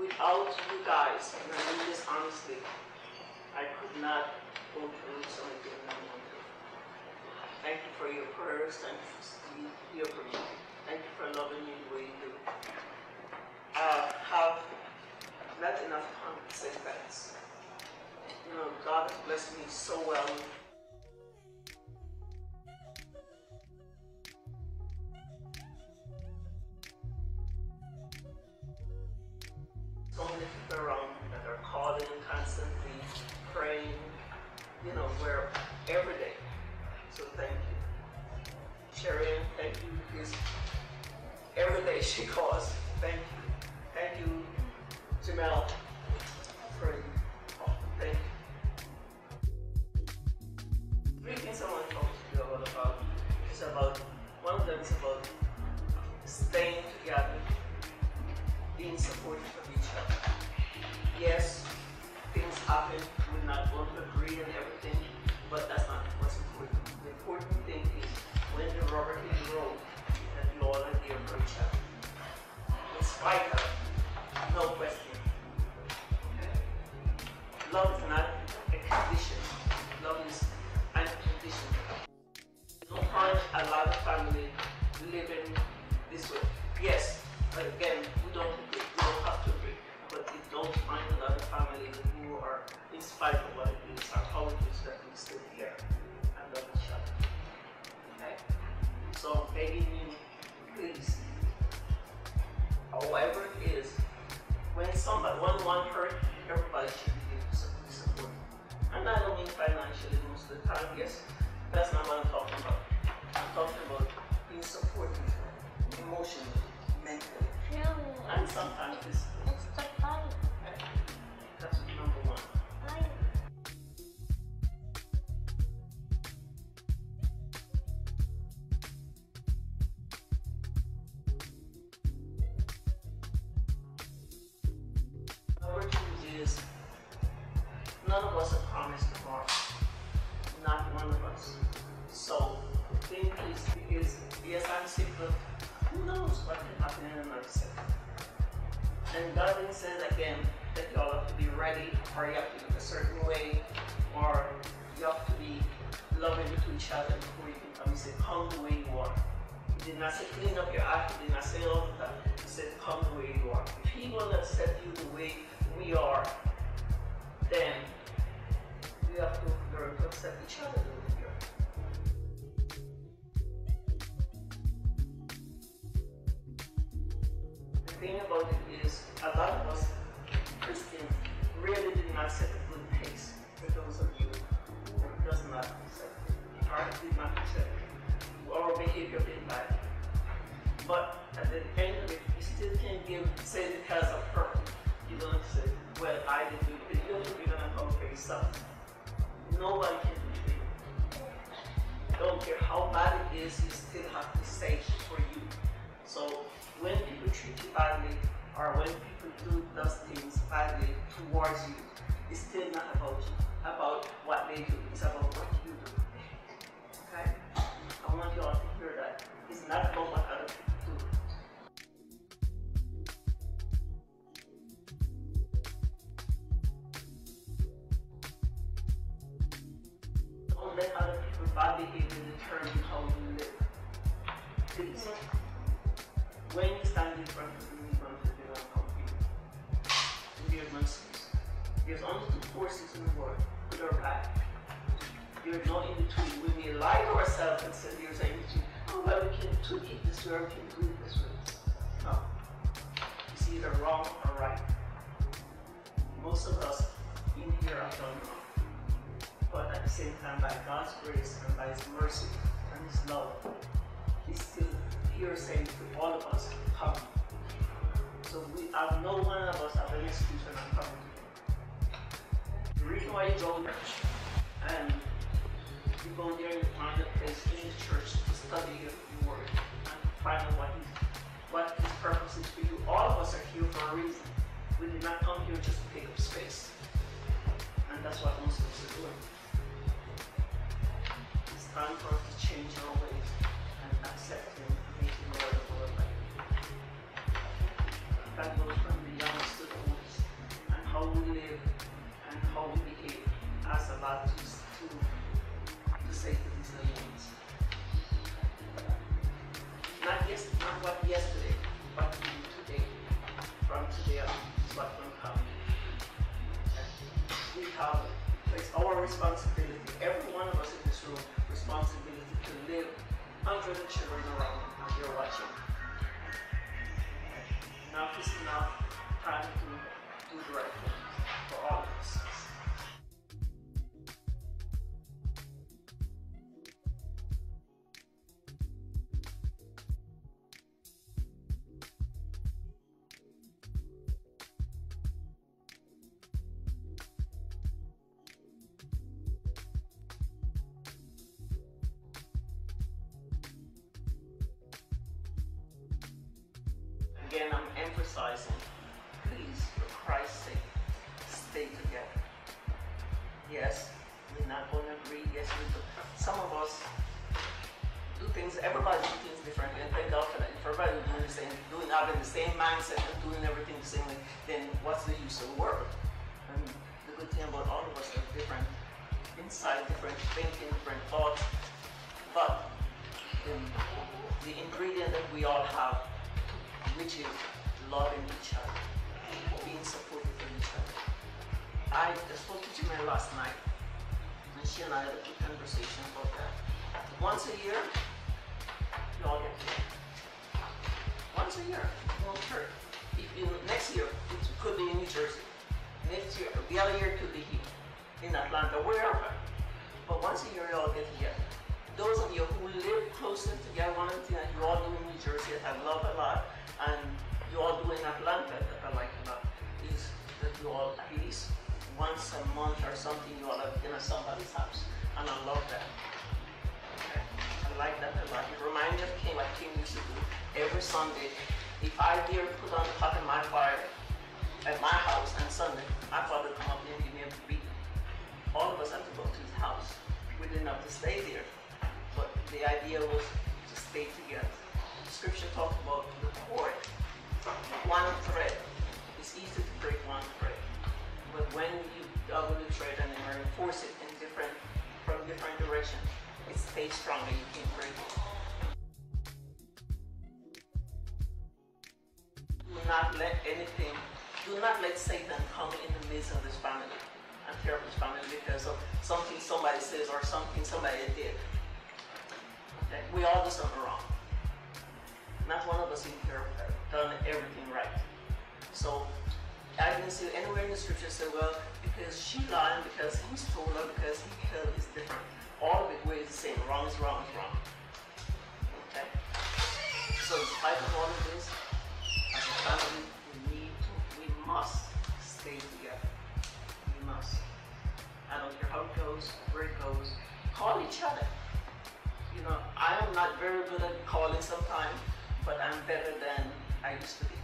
without you guys, and I mean this honestly, I could not go through something that I want to. Thank you for your prayers. Thank you for here for me. Thank you for loving me the way you do. I have not enough time to say thanks. You know, God has blessed me so well. So many people around that are calling constantly, praying, you know, we're every day. So thank you. Sharon, thank you, because every day she calls. Thank you. Thank you, Jamel, for thank you. 3 things I want to talk to you all about. It's about, one of them is about staying together, being supportive of each other. Yes, things happen, we're not going to agree on everything, but that's not what's important. The important thing is when the rubber hits the road, that you all are there for each other. In spite of, no question. Okay? Love is not a condition. Love is unconditional. Don't find a lot of family living this way. Yes, but again, we don't have to agree. But you don't find a lot of family who are, in spite of what it is, or how it is, that we still care and love each other. Okay? So I'm begging you, please, however it is, when one hurt, everybody should be supported. And I don't mean financially most of the time, yes, that's not what I'm talking about. I'm talking about being supportive, emotionally, mentally, and sometimes physically. Okay? That's number one. Number two is, none of us are promised tomorrow. Not one of us. So the thing is yes, I'm sick, but who knows what can happen in another second. And God says again that you all have to be ready, or you have to look a certain way, or you have to be loving to each other before you can come. He said, come the way you are. He did not say clean up your act, he did not say all of that. He said, come the way you are. If he will accept you the way we are, then we have to learn to accept each other the way we are. The thing about it is, a lot of us Christians really did not set a good pace for those of you who does not accept it, or did not accept it, or behavior didn't like it. But at the end of it, you still can't say it has a purpose. You don't say, well, I didn't do it. You're going to come for yourself. Nobody can do it for you. Don't care how bad it is, you still have to say it for you. So when people treat you badly, or when people does things badly towards you, it's still not about you, about what they do. It's about what you do. Okay? I want you all to hear that. It's not about what other people do. Don't let other people's bad behavior determine how you live. Please. When you stand in front of me, you're going to be uncomfortable. There's no excuse. There's only 2 forces in the world, good or bad. There's no in between. We may lie to ourselves and say there's in between. Oh, well, we can do it this way, or we can do it this way. No. It's either wrong or right. Most of us in here are done wrong. But at the same time, by God's grace and by His mercy and His love, He's still here saying to all of us, come. So no one of us have an excuse for not coming to Him. The reason why you go to church, and you go there and you find a place in the church to study your word and to find out what His purpose is for you. All of us are here for a reason. We did not come here just to take up space. And that's what most of us are doing. It's time for us to change our ways and accept Him. God goes from the youngest to the oldest. what yesterday, what we do today, from today on is what will come. We have, it's our responsibility, every one of us in this room, responsibility to live under the children around as you're watching. Enough is enough, time to do the right thing for all of us. Again, I'm emphasizing, please, for Christ's sake, stay together. Yes, we're not going to agree. Yes, we do. Some of us do things, everybody does things differently, and thank God for that. If everybody doing the same, having the same mindset and doing everything the same way, then what's the use of the world? I mean, the good thing about all of us are different insight, different thinking, different thoughts, but the ingredient that we all have, which is loving each other, being supportive of each other. I spoke to Jimmy last night, and she and I had a good conversation about that. Once a year, we all get together. Once a year, we'll church. Next year, it could be in New Jersey. Next year, the other year could be here, in Atlanta, wherever. But once a year, we all get together. Those of you who live closer together, one of the things that you all do in New Jersey that I love a lot, and you all do in Atlanta that I like a lot, is that you all at least once a month or something, you all have dinner at somebody's house. And I love that. Okay? I like that a lot. It reminds me of King, like King used to do every Sunday. If I dare put on the pot in my fire at my house on Sunday, my father would come up and give me a beating. All of us had to go to his house. We didn't have to stay there. But the idea was to stay together. Scripture talks about the cord, one thread. It's easy to break one thread, but when you double the thread and then reinforce it in from different directions, it stays stronger. You can't break it. Do not let Satan come in the midst of this family and tear up this family because of something somebody says or something somebody did. Okay? We all do something wrong. Not one of us in here have done everything right. So I didn't see anywhere in the scripture say, well, because she lied, because he stole her, because he killed, is different. All of it is the same. Wrong is wrong is wrong. Okay? So in spite of all of this, as a family, we must stay together. We must. I don't care how it goes, where it goes. Call each other. You know, I am not very good at calling sometimes, but I'm better than I used to be.